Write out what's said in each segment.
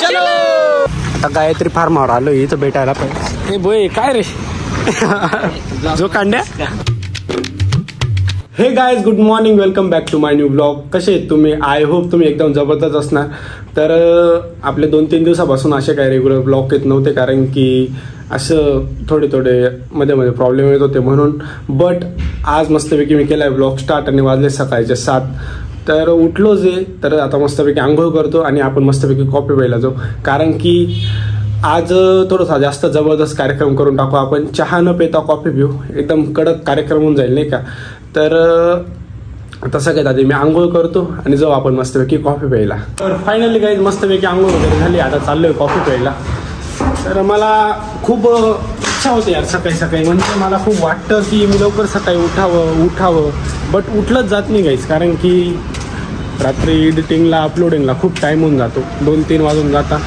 चलो आता गायत्री फार्मावर आलो इथं भेटायला पाहिजे. हे बोय काय रे जो कांड्या. Hey guys good morning, welcome back to my new blog. कसे आहेत तुम्ही? आय होप तुम्ही एकदम जबरदस्त असणार. तर आपले 2-3 दिवसापासून असे काही रेग्युलर ब्लॉग येत नव्हते, कारण की असं थोडे मध्ये मध्ये प्रॉब्लेम येत होते म्हणून. बट आज मस्तपैकी मी केलाय ब्लॉग स्टार्ट आणि वाजले सकाळचे 7. तर उठलो जे तर आता मस्तपैकी आंघोळ करतो आणि आपण मस्तपैकी कॉफी प्यायला जाऊ, कारण की आज थोडासा जास्त जबरदस्त कार्यक्रम करून टाकू आपण. चहा न पिता कॉफी पिऊ, एकदम कडक कार्यक्रम होऊन जाईल नाही का. तर तसं काय आधी मी आंघोळ करतो आणि जाऊ आपण मस्तपैकी कॉफी प्यायला. तर फायनली काही मस्तपैकी आंघोळ वगैरे झाली, आता चाललोय कॉफी प्यायला. तर मला खूप इच्छा होते यार सकाळी सकाळी, म्हणजे मला खूप वाटतं की मी लवकर सकाळी उठावं बट उठलंच जात नाही गाईस, कारण की रात्री एडिटिंगला अपलोडिंगला खूप टाईम होऊन जातो, 2-3 वाजून जाता.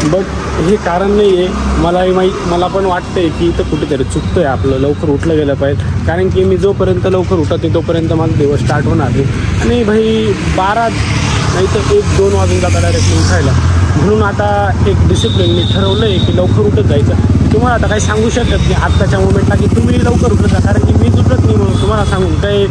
बट हे कारण नाही आहे, मलाही मला पण वाटतंय की इथं कुठेतरी चुकतंय आपलं, लवकर उठलं गेलं पाहिजे. कारण की मी जोपर्यंत लवकर उठते तोपर्यंत माझा दिवस स्टार्ट होणार नाही. आणि भाई 12 नाही तर 1-2 वाजून जाता डायरेक्टली उठायला. म्हणून आता एक डिसिप्लिन मी ठरवलं आहे की लवकर उठत जायचं. तुम्हाला आता काही सांगू शकत नाही आत्ताच्या मोमेंटला की तुम्ही लवकर उठत जा, कारण की मी उठत नाही म्हणून तुम्हाला सांगून काही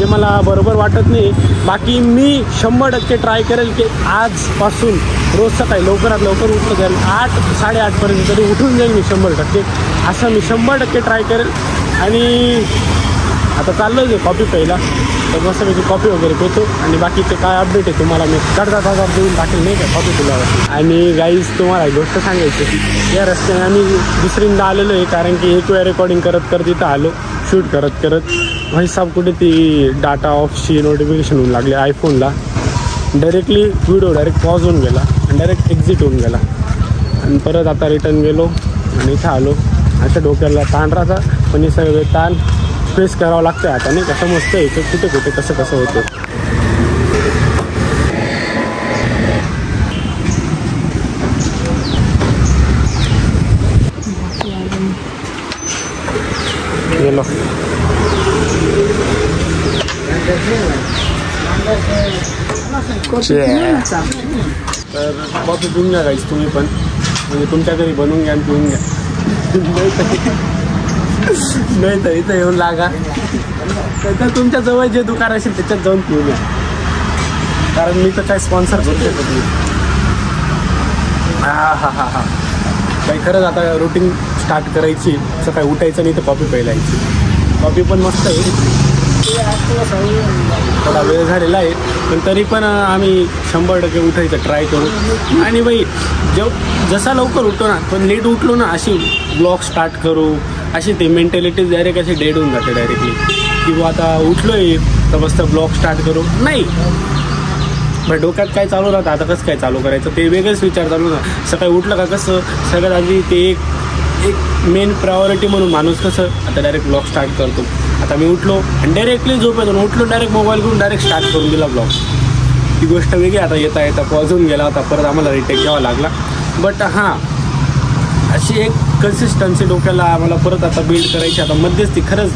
ते मला बरोबर वाटत नाही. बाकी मी 100% ट्राय करेल की आजपासून रोज सकाळी लवकरात लवकर उठलं जाईल. 8-8:30 तरी उठून जाईल मी 100%. असं मी 100% ट्राय करेल. आणि आता चाललो आहे कॉफी प्यायला, तर मस्तपैकी कॉफी वगैरे पितो आणि बाकीचे काय अपडेट आहे तुम्हाला मी करता देऊन टाकेल नाही का कॉफी पिल्यावर. आणि गाईज तुम्हाला एक गोष्ट सांगायची की या रस्त्याने आम्ही दुसरींदा आलेलो आहे, कारण की एक वेळा रेकॉर्डिंग करत इथं आलो शूट करत भाई साहेब कुठे ती डाटा ऑफची नोटिफिकेशन होऊन लागले आयफोनला. डायरेक्टली व्हिडिओ डायरेक्ट पॉज होऊन गेला आणि डायरेक्ट एक्झिट होऊन गेला. आणि परत आता रिटर्न गेलो आणि इथं आलो. अशा डोक्याला ताण राहता, पण हे सगळे ताण फेस करावं लागतं आता नाही का. समजतं आहे की कुठे कसं होतं. गेलो तर कॉफी पिऊन घ्या गाईस तुम्ही पण, म्हणजे तुमच्या घरी बनवून घ्या आणि पिऊन घ्या. नाही तर इथं येऊन लागा, तर तुमच्या जवळ जे दुकान असेल त्याच्यात जाऊन पिऊन घ्या, कारण मी तर काय स्पॉन्सर करू शकत नाही. हा काही खरंच आता रुटीन स्टार्ट करायची, सकाळी उठायचं नाही तर कॉफी प्यायला यायची. कॉफी पण मस्त आहे, थोडा वेळ झालेला आहे पण तरी पण आम्ही 100% उठायचं ट्राय करू. आणि बाई जसा लवकर उठतो ना, पण लेट उठलो ना अशी ब्लॉग स्टार्ट करू, अशी ते मेंटॅलिटी डायरेक्ट अशी डेड होऊन जाते डायरेक्टली की आता उठलो आहे तर मस्त ब्लॉग स्टार्ट करू. नाही पण डोक्यात काय चालू राहतं, आता कसं काय चालू करायचं ते वेगळंच विचार चालू ना. सकाळी उठलं का कसं सगळ्यात आधी ते एक मेन प्रायोरिटी म्हणून माणूस कसं आता डायरेक्ट ब्लॉग स्टार्ट करतो. आता मी उठलो आणि डायरेक्टली झोपेतून उठलो, डायरेक्ट मोबाईल घेऊन डायरेक्ट स्टार्ट करून दिला ब्लॉग. ती गोष्ट वेगळी. आता येता पॉज होऊन गेला होता, परत आम्हाला रिटेक घ्यावा लागला. बट हां अशी एक कन्सिस्टन्सी डोक्याला आम्हाला परत आता बिल्ड करायची. आता मध्येच ती खरंच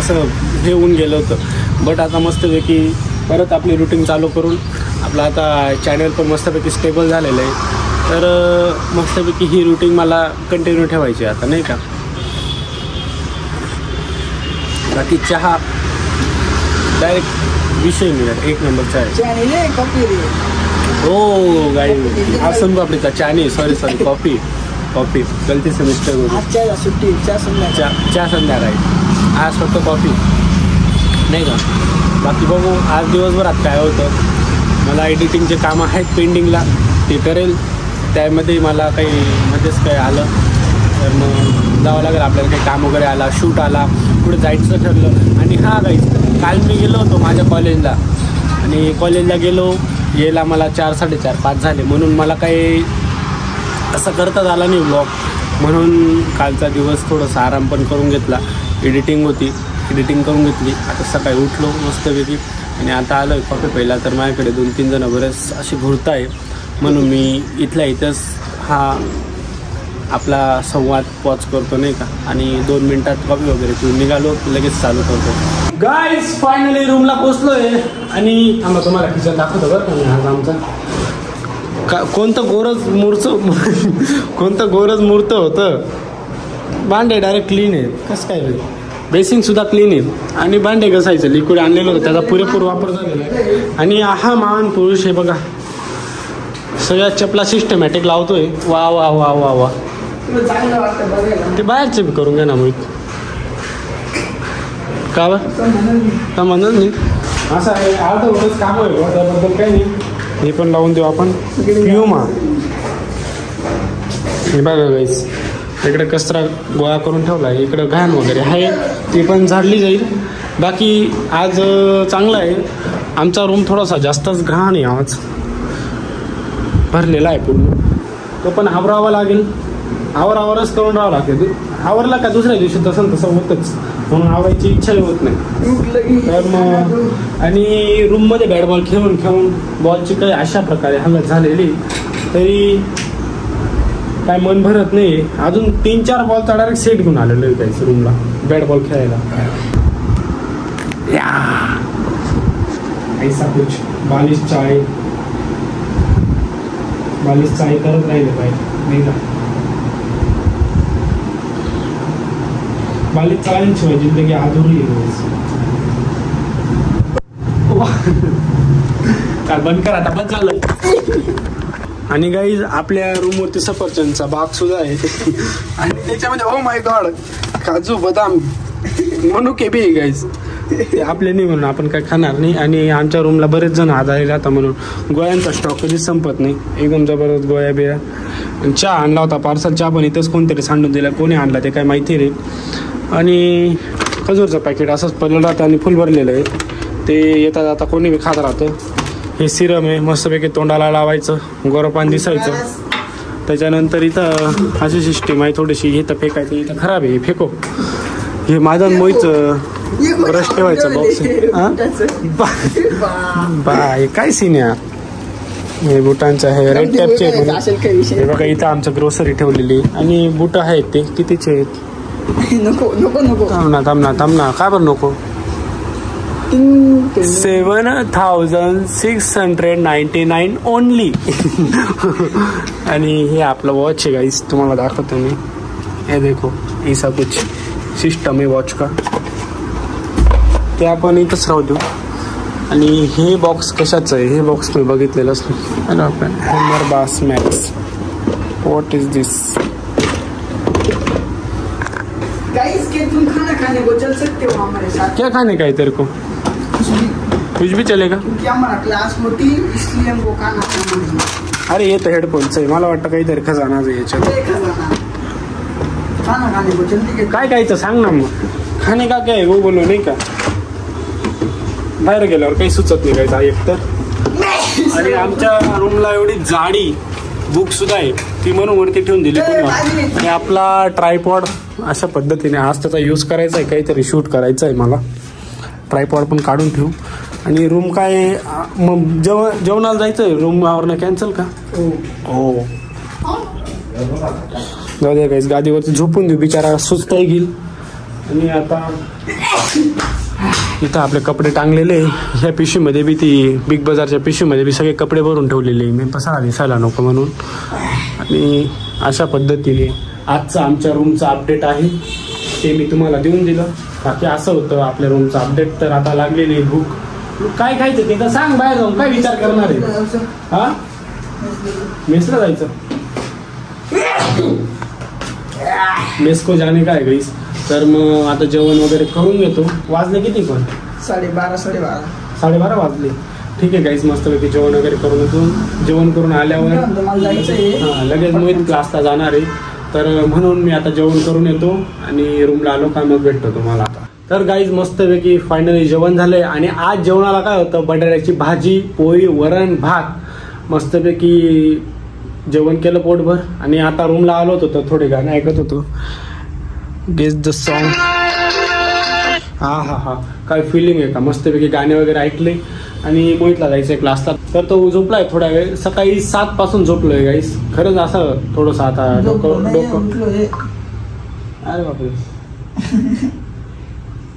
असं हे होऊन गेलं होतं. बट आता मस्तपैकी परत आपली रुटीन चालू करून आपलं आता चॅनल पण मस्तपैकी स्टेबल झालेलं आहे. तर मस्तपैकी ही रुटीन मला कंटिन्यू ठेवायची आता नाही का. बाकी चहा डायरेक्ट विषय मिळेल, 1 नंबर चहा. हो गाई हा सोन पापडीचा चहा नाही, सॉरी कॉफी गलती से मिस्टेक होती. सुट्टी चहा संध्याकाळी, आज फक्त कॉफी नाही का. बाकी बघू आज दिवसभरात काय होतं. मला एडिटिंगचे कामं आहेत पेंडिंगला, ते करेल. त्यामध्ये मला काही मध्येच काही आलं तर मग जावं लागेल आपल्याला. काही काम वगैरे आला, शूट आला, पुढे जायचं ठरलं. आणि हां गाईस काल मी गेलो होतो माझ्या कॉलेजला, आणि कॉलेजला गेलो यायला मला 4-4:30-5 झाले, म्हणून मला काही असं करताच आला नाही ब्लॉग. म्हणून कालचा दिवस थोडासा आराम पण करून घेतला. एडिटिंग करून घेतली. आता सकाळी उठलो मस्तपैकी आणि आता आलो कॉफी प्यायला. तर माझ्याकडे 2-3 जण बरेच असे घुरत आहे, म्हणून मी इथल्या इथंच हा आपला संवाद पॉज करतो नाही का. आणि 2 मिनिटात कॉफी वगैरे पिऊन निघालो, लगेच चालू करतो. गाईज फायनली रूमला पोचलोय आणि आम्हाला तुम्हाला किचन दाखवतो बरं का मी आज आमचा. कोणतं गोरज मूर्त होतं. भांडे डायरेक्ट क्लीन आहेत. कसं काय रे, बेसिंग सुद्धा क्लीन आहे आणि भांडे घासायचं लिक्विड आणलेलं होतं, त्याचा पुरेपूर वापर झालेला आहे. आणि हा महान पुरुष हे बघा सगळ्या चपला सिस्टमॅटिक लावतोय. वा वा वा वा वा. ते बाहेरचे बी करून घ्या ना मग. का बरं म्हणत नाही असं आहे. अर्धा होतच काम आहे त्याबद्दल काही नाही. हे पण लावून देऊ आपण. प्युमा हे बघा गाईस, इकडे कचरा गोळा करून ठेवला आहे. इकडं घाण वगैरे आहे ती पण झाडली जाईल. बाकी आज चांगला आहे. आमचा रूम थोडासा जास्तच घाण आहे, आज भरलेला आहे पूर्ण. तो पण आवरावा लागेल. आवरच करून राहावं लागेल. आवरला का दुसऱ्या दिवशी तसं होतच, म्हणून आवरायची इच्छाही होत नाही. तर मग आणि रूममध्ये बॅट बॉल खेळून बॉलची काही अशा प्रकारे हालत झालेली तरी काय मन भरत नाही. अजून 3-4 बॉलचा डायरेक्ट सेट घेऊन आलेलो आहे काहीच रूमला बॅट बॉल खेळायला. ऐसा कुछ 42 चाळी करत राहिले पाहिजे नाही का. 42 चाळींशिवाय जिंदगी अधुरी आहे. बंद करा आता, बंद झालं. आणि गाईज आपल्या रूमवरती सफरचंदचा बाग सुद्धा आहे आणि त्याच्यामध्ये ओ माय गॉड काजू बदाम मनुके बी गाईज. ते आपले नाही म्हणून आपण काय खाणार नाही. आणि आमच्या रूमला बरेच जण आजारी राहतात म्हणून गोळ्यांचा स्टॉक कधीच संपत नाही. एकदम जबरदस्त गोळ्या बिळ्या. चहा आणला होता पार्सल. चहा पण इथंच कोणतरी सांडून दिला, कोणी आणला ते काय माहिती नाही. आणि खजूरचं पॅकेट असंच पडलं राहतं आणि फुल भरलेलं आहे. ते येता जाता कोणी बी खात राहतं. हे सिरम आहे, मस्तपैकी तोंडाला लावायचं, गोरं पाणी दिसायचं. त्याच्यानंतर इथं अशी सिस्टीम आहे थोडीशी. इथं फेकायचं, इथं खराब आहे फेको. हे माझं मोईचं ब्रश ठेवायचं बॉक्स आहे. बाय काय सीन आहे. हे बुटांचं आहे, रेड टॅपचे आहेत. हे बघा इथं आमचं ग्रोसरी ठेवलेली आणि बुटं आहेत ते कितीचे आहेत. नको नको नको थांब ना का बरं नको. 7,699 ओनली. आणि हे आपलं वॉच आहे गाईस, तुम्हाला दाखवतो मी. हे देखो ऐसा कुछ सिस्टम आहे वॉच का. ते आपण इथंच राहू देऊ. आणि हे बॉक्स कशाचं आहे, हे बॉक्स मी बघितलेलंच नाही. Hammer bass max. What is this. तुम खाना खाने को चल सकते हो हमारे साथ. क्या खाने का है तेरे को. कुछ भी चलेगा. क्योंकि हमारा क्लास होती इसलिए हमको खाना खाना है. अरे ये तो हेडफोनचं आहे. मला वाटतं काहीतरी खजानाच आहे याच्यात. खाना खाने को चलते काय खायचं सांग ना मग. खाणे का काय वो बोलो नाही का. बाहेर गेल्यावर काही सुचत नाही काहीचा एकतर. आणि आमच्या रूमला एवढी जाडी बुक सुद्धा आहे ती म्हणून वरती ठेवून दिली कोणी. आणि आपला ट्रायपॉड अशा पद्धतीने आज त्याचा यूज करायचा आहे, काहीतरी शूट करायचं आहे मला. ट्रायपॉड पण काढून ठेवू. आणि रूम काय मग जेवणाला जायचं आहे रूमवरनं कॅन्सल का. हो जाऊ द्या काहीच गादीवरती झोपून देऊ, बिचारा सुचताही घेईल. आणि आता इथं आपले कपडे टांगलेले. ह्या पिशवीमध्ये बी ती बिग बाजारच्या पिशवीमध्ये बी सगळे कपडे भरून ठेवलेले मी पसारा दिसायला नको म्हणून. आणि अशा पद्धतीने आजचं आमच्या रूमचं अपडेट आहे ते मी तुम्हाला देऊन दिलं. बाकी असं होतं आपल्या रूमचं अपडेट. तर आता लागलेली भूक. काय खायचं ते तर सांग, बाहेर जाऊन काय विचार करणार आहे. हा मेसला जायचं. मेसको जाणे काय गाईस. तर मग आता जेवण वगैरे करून घेतो. वाजले किती पण 12:30 वाजले. ठीक आहे गाईस, मस्तपैकी जेवण वगैरे करून येतो. जेवण करून आल्यावर लगेच मोहित क्लासला जाणार आहे. तर म्हणून मी आता जेवण करून येतो आणि रूमला आलो का मग भेटतो तुम्हाला. तर गाईज मस्तपैकी फायनली जेवण झालंय. आणि आज जेवणाला काय होतं, बटाट्याची भाजी, पोळी, वरण, भात. मस्तपैकी जेवण केलं पोटभर. आणि आता रूमला आलो होतो तर थोडे गाणं ऐकत होतो. Guess the song. हा काय फिलिंग आहे का. मस्तपैकी गाणे वगैरे ऐकले. आणि मोहितला जायचंय क्लासला. तर तो झोपलाय थोडा वेळ. सकाळी 7 पासून झोपलोय गाईस. खरंच असं थोडंसं आता डोकं. अरे बापरे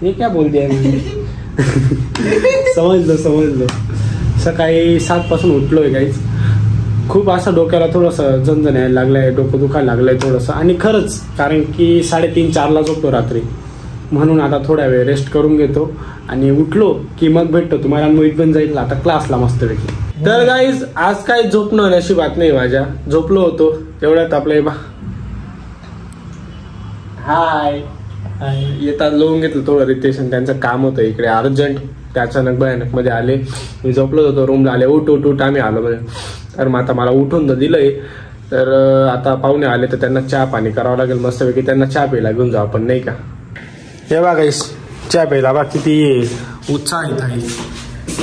हे क्या बोल दिया समजलं. सकाळी 7 पासून उठलोय गाईस. खूप असं डोक्याला थोडंसं झणझण यायला लागलंय, डोकं दुखायला लागलंय थोडंसं. आणि खरंच कारण की 3:30-4ला झोपतो रात्री, म्हणून आता थोड्या वेळ रेस्ट करून घेतो आणि उठलो की मग भेटतो तुम्हाला. मुळीत पण जाईल आता क्लासला मस्तपैकी. तर गाईज आज काय झोपणं नशिबात नाही माझ्या, झोपलो होतो तेवढ्यात आपलं हाय येतात लोन घेतलं थोडं रितेशन, त्यांचं काम होतं इकडे अर्जंट, ते अचानक भयानक मध्ये आले. मी झोपलो होतो, रूमला आले, उठ आम्ही आलो म्हणजे. तर मग आता मला उठून तर दिलंय, तर आता पाहुणे आले तर त्यांना चहा पाणी करावं लागेल मस्तपैकी. त्यांना चहा प्यायला घेऊन जाऊ आपण नाही का. हे बघा गाईस चहा प्यायला बा किती उत्साह येत आहे.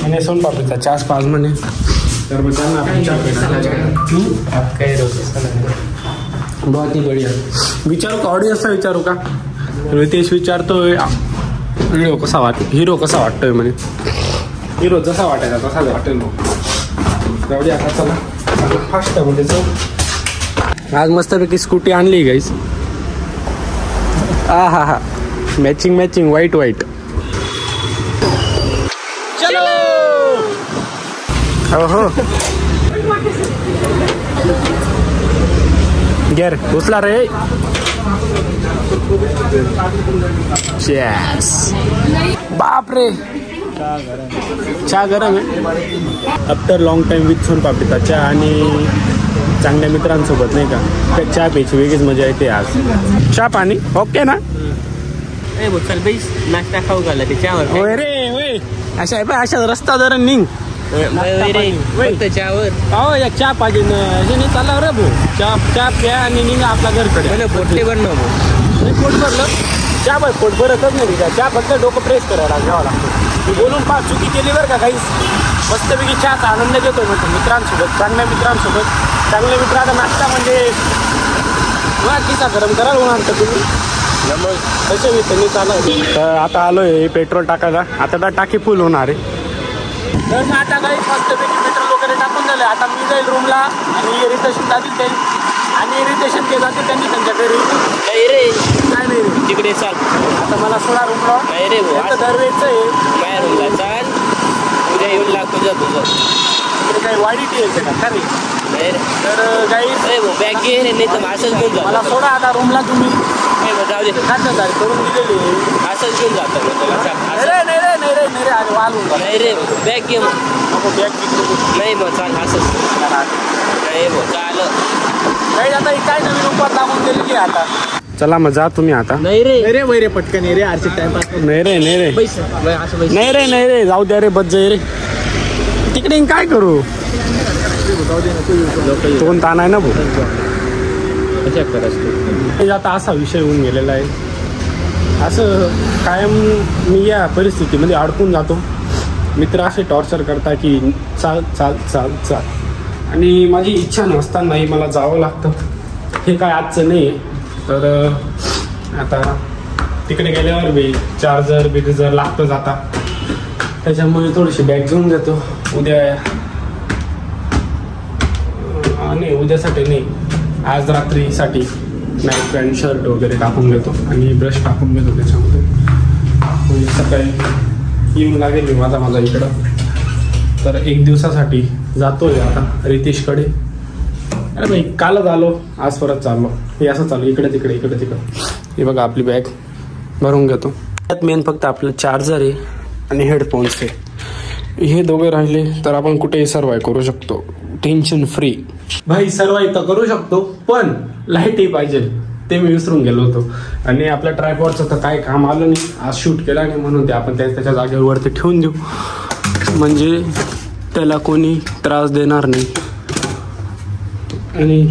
आणि सोनपापडीचा चहाच पाच म्हणे, तर मग त्यांना आपण चहा प्यायला बहुत ही बढिया. विचारू का ऑडियन्सला विचारू का. रितेश विचारतोय हिरो कसा वाटतोय म्हणे. हिरो जसा वाटायचा तसाच वाटेल मग. एवढी आता चला फास्ट मध्ये जाऊ. आज मस्तपैकी स्कूटी आणली गाईस. हा मॅचिंग व्हाईट चलो. हो गेर घुसला रे. बाप रे चहा गरम आहे. आफ्टर लॉंग टाइम विथ सोनपापडीचा चहा आणि चांगल्या मित्रांसोबत नाही का, त्या चहा प्यायची वेगळीच मजा येते. आज चहा पाणी ओके ना. नाश्ता खाऊ घाला त्याच्यावर. होय रे अशा आहे बा, अशा रस्ता जरा निघ त्याच्यावर. हो या चहा पाहिजे नाही चालला रे भाऊ. चहा प्या आणि निघा आपल्या घरकडे. पोटले बनव पोट भरलं चहा बाय, पोट भरतच नाही का. चहा फक्त डोकं प्रेस करायला घ्यावं लागतं. मी बोलून चुकी केली बरं का काहीच. मस्तपैकी चहाचा आनंद घेतो म्हणजे मित्रांसोबत, चांगल्या मित्रांसोबत. चांगल्या मित्राचा नाश्ता म्हणजे किसा गरम करायला होणार तर तुम्ही कसे मी चालू. तर आता आलोय पेट्रोल टाकायला. आता तर टाकी फुल होणार आहे. तर मग आता काही मस्तपैकी पेट्रोल वगैरे टाकून झाले. आता मी जाईल रूमला आणि रितेशन जातील ते, आणि रितेशन ते जातील त्यांनी त्यांच्या घरी. नाही रे काय नाही रे तिकडे चाल. आता मला 16 रूमला नाही रे दरवेळचं आहे. माझ्या रूमला चाल, उद्या येऊन लागतो जा तुझं. इकडे काही वाढीटी यायचं का खरे. नाही रे तर काही बॅग घे नाही तर असंच घेऊन जा. मला सोडा आता रूमला तुम्ही. जाऊ दे खाद्यदारी करून दिलेली असंच घेऊन जातो नाही रे अरे वालून नाही रे बॅग घे मग. बॅग नाही मग चाल असंच नाही मग चाल. नाही आता काय नवीन उपात लागून गेली की आता. चला मग जा तुम्ही आता. नाही रे वैरे पटकन रे आरचे टाइमपास. नाही रे पैसे नाही रे जाऊ द्या रे बस जाई रे. तिकडे काय करू दोन ताण आहे ना भाऊ. आता असा विषय होऊन गेलेला आहे. असं कायम मी या परिस्थितीमध्ये अडकून जातो. मित्र असे टॉर्चर करता की चाल आणि माझी इच्छा नसतानाही मला जावं लागतं. हे काय आजचं नाही. तर आता तिकडे गेल्यावर बी चार्जर लागतं जाता. त्याच्यामुळे थोडीशी बॅग घेऊन जातो. उद्यासाठी नाही, आज रात्रीसाठी नाईट पॅन्ट शर्ट वगैरे टाकून घेतो आणि ब्रश टाकून घेतो त्याच्यामध्ये. म्हणजे सकाळी येऊन लागेल मी माझा इकडं. तर 1 दिवसासाठी जातोय आता रितेशकडे. अरे भाई कालच आलो, आज परत चाललो. हे असं चालू इकडे तिकडे. हे बघा आपली बॅग भरून घेतो. त्यात मेन फक्त आपलं चार्जर आहे आणि हेडफोन्स आहे. हे दोघे राहिले तर आपण कुठेही सर्वाइव्ह करू शकतो, टेन्शन फ्री. भाई सर्वाइव्ह तर करू शकतो, पण लाईटही पाहिजे. ते मी विसरून गेलो होतो. आणि आपल्या ट्रायपॉडचं तर काय काम आलं नाही, आज शूट केला नाही, म्हणून ते आपण त्याच्या जागेवरती ठेवून देऊ, म्हणजे त्याला कोणी त्रास देणार नाही. आणि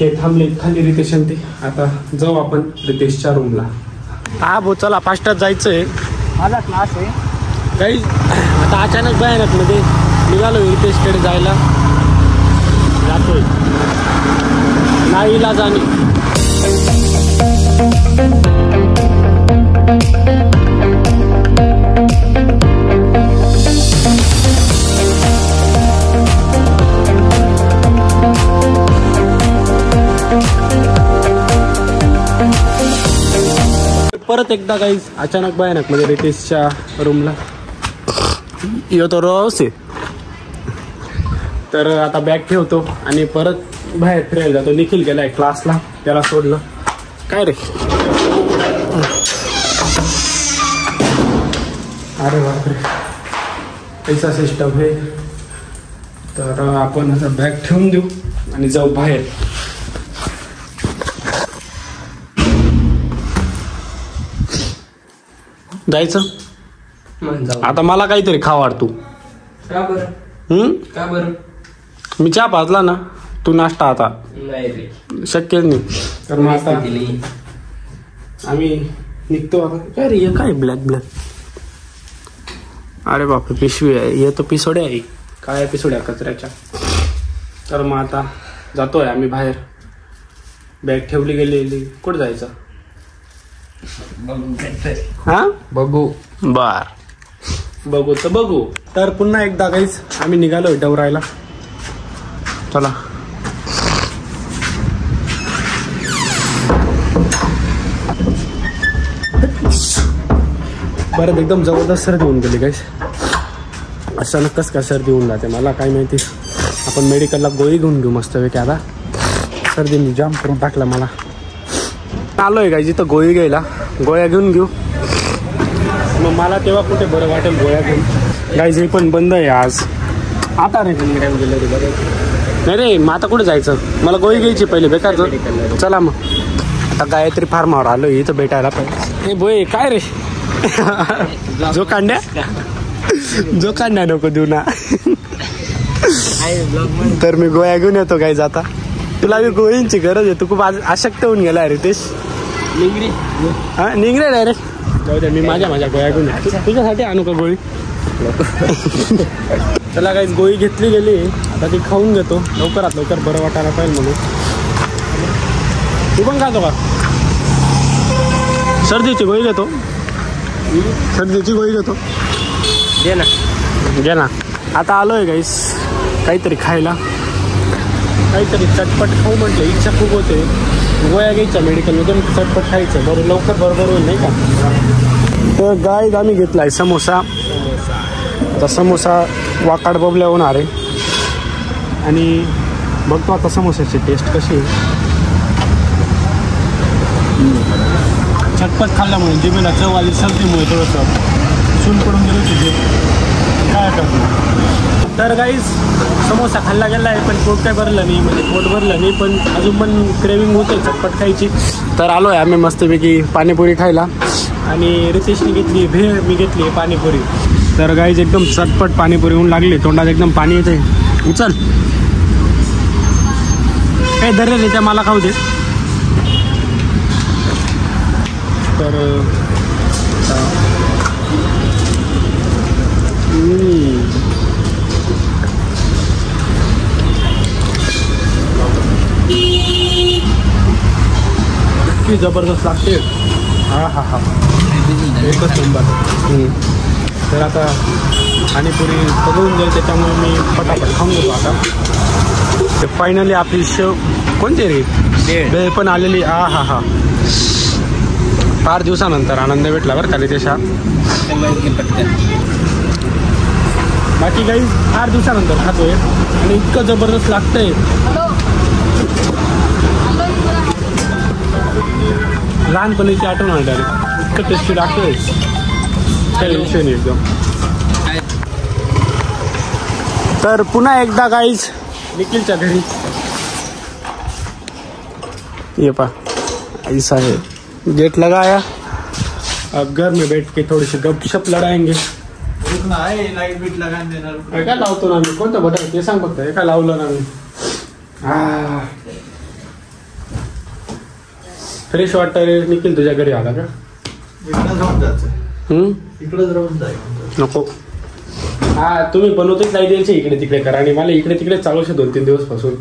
ते थांबले खाली रितेशन. ते आता जाऊ आपण रितेशच्या रूमला. हा भाऊ चला फास्टात जायचंय. माझा क्लास आहे काही. आता अचानक भयानक मध्ये निघालो रितेशकडे जायला. जातोय नाहीला जाणे. परत एकदा काही अचानक भयानक मध्ये रितेशच्या रूमला येतो. रोज तर आता बॅग ठेवतो आणि परत बाहेर फिरायला जातो. निखिल गेलाय क्लासला, त्याला सोडलं. काय रे, अरे बापरे, पैसा सिस्टम हे. तर आपण आता बॅग ठेवून देऊ आणि जाऊ बाहेर. जायचं आता. मला काहीतरी खा वाटतो. का बरं? मी चहा पाजला ना, तू नाश्ता आता नाही रे, शक्यच नाही. तर मग आता आम्ही निघतो. आता काय रे, हे काय ब्लॅक ब्लॅक, अरे बापरे पिशवी आहे, हे तर पिसोड्या आहे, काय पिसोड्या कचऱ्याच्या. तर मग आता जातोय आम्ही बाहेर. बॅग ठेवली गेलेली. कुठं जायचं? हा बघू. बघू तर बघू. तर पुन्हा एकदा काहीच आम्ही निघालोय डवरायला. चला. बरं, एकदम जबरदस्त सर्दी होऊन गेली गाईस. अचानक कसं काय सर्दी होऊन जाते मला काय माहिती. आपण मेडिकलला गोळी घेऊन घेऊ मस्तपैकी. आता सर्दीने जाम करून टाकला मला. आलोय गाईस जिथं गोळी घ्यायला, गोळ्या घेऊन घेऊ. मग मला तेव्हा कुठे बरं वाटेल गोळ्या घेऊन. गाईस हे पण बंद आहे आज. आता रे गेलं रे बरं. नाही रे, मग आता कुठे जायचं? मला गोळी घ्यायची पहिले बेकार. चला मग आता गायत्री फार्मावर आलो इथं भेटायला पाहिजे. हे बोय काय रे, जो कांड्या नको देऊ ना. तर मी गोळ्या घेऊन येतो काय जाता. तुला बी गोळींची गरज आहे, तू खूप अशक्त होऊन गेला रितेश. हा निघरे डायरेक्ट. जाऊ दे, मी माझ्या गोळ्या घेऊन येतो. तुझ्यासाठी आणू का गोळी? चला काही गोळी घेतली गेली, आता ती खाऊन घेतो. लवकरात लवकर बरं वाटायला पाहिजे म्हणून. तू पण खातो का? सर्दीची गोळी घेतो. सर्दीची गोळी घेतो. घे ना. आता आलोय गाईस काहीतरी खायला, काहीतरी चटपट खाऊ म्हटलं. इच्छा खूप होते. गोळ्या घ्यायच्या मेडिकलमधून, चटपट खायचं. बरं लवकर बरोबर होईल नाही का. तर गाईज आम्ही घेतलाय समोसा. आता समोसा वाकाड बबल्या होणार आहे आणि बघतो आता समोसाची टेस्ट कशी आहे. चटपट खाल्ल्यामुळे जिभेला चव आली. सर्दीमुळे थोडंसं सून पडून गेलं तिथे, काय करतो. तर गाईज समोसा खाल्ला गेला आहे, पण पोट काय भरलं नाही, म्हणजे पोट भरलं नाही, पण अजून पण क्रेविंग होते चटपट खायची. तर आलो आहे आम्ही मस्तपैकी पाणीपुरी खायला. आणि रितेशने घेतली भेळ, मी घेतली पाणीपुरी. तर गाईज एकदम चटपट पाणीपुरी होऊन लागली, तोंडात एकदम पाणी येते. उचल काय धरले त्या मला खाऊ दे. तर इतकी जबरदस्त लागते. हा एकच नंबर. तर आता पाणीपुरी बघून जाईल, त्याच्यामुळे मी पटापट खाऊन घेतो आता. फायनली आपली शेव कोणते रे भेळ पण आलेली. हा फार दिवसानंतर आनंद भेटला बरं का रितेशा. बाकी काही फार दिवसानंतर खातोय आणि इतकं जबरदस्त लागतंय. लहानपणीची आठवण आली डायरेक्ट. इतकं टेस्टी लागतोय, काही विषय नाही एकदम. तर पुन्हा एकदा गाईज निखिलच्या घरी. ये पा ऐसा है, गेट लगाया. अब घर में बैठ के थोड़ी सी गपशप लड़ाएंगे. लाईट बीट लगान देणार. काय लावतो ना मी, कोणतं बटन ते सांग फक्त. काय लावलं ना मी. फ्रेश वाटतं रे निखिल. तुझ्या घरी आला का? इकडंच राहून जाय. नको. हा तुम्ही बनवतेच नाही द्यायचे इकडे तिकडे करा, आणि मला इकडे तिकडे चालू शे 2-3 दिवस पासून.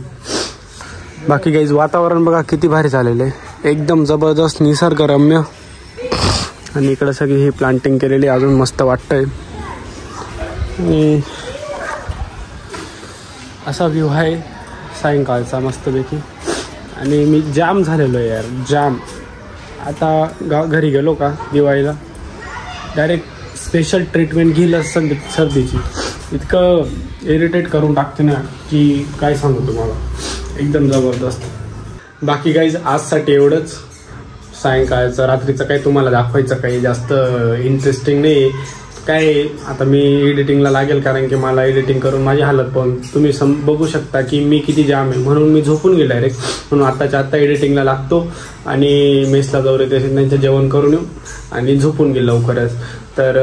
बाकी गाईज वातावरण बघा किती भारी झालेलं आहे, एकदम जबरदस्त निसर्गरम्य. आणि इकडे सगळी ही प्लांटिंग केलेली अजून मस्त वाटतंय. आणि असा व्ह्यू आहे सायंकाळचा मस्तपैकी. आणि मी जाम झालेलो आहे यार, जाम. आता घरी गेलो का दिवाळीला डायरेक्ट स्पेशल ट्रीटमेंट घेईल सर्दीची. इतकं इरिटेट करून टाकते ना की काय सांगू तुम्हाला, एकदम जबरदस्त. बाकी गाईज आजसाठी एवढंच. सायंकाळचं रात्रीचं काही तुम्हाला दाखवायचं काही जास्त इंटरेस्टिंग नाही काय. आता मी एडिटिंगला लागेल कारण की मला एडिटिंग करून माझी हालत पण तुम्ही बघू शकता की मी किती जाम आहे, म्हणून मी झोपून गेलो डायरेक्ट. म्हणून आत्ताच्या आत्ता एडिटिंगला लागतो आणि मेसला जाऊ रे त्यांचं जेवण करून येऊ आणि झोपून गेलो लवकरच. तर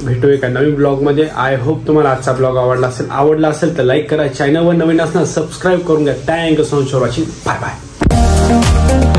भेटू एका नवीन ब्लॉगमध्ये. आय होप तुम्हाला आजचा ब्लॉग आवडला असेल तर लाईक करा. चॅनलवर नवीन असणार सबस्क्राईब करून घ्या. Thank you so much for watching. Bye bye.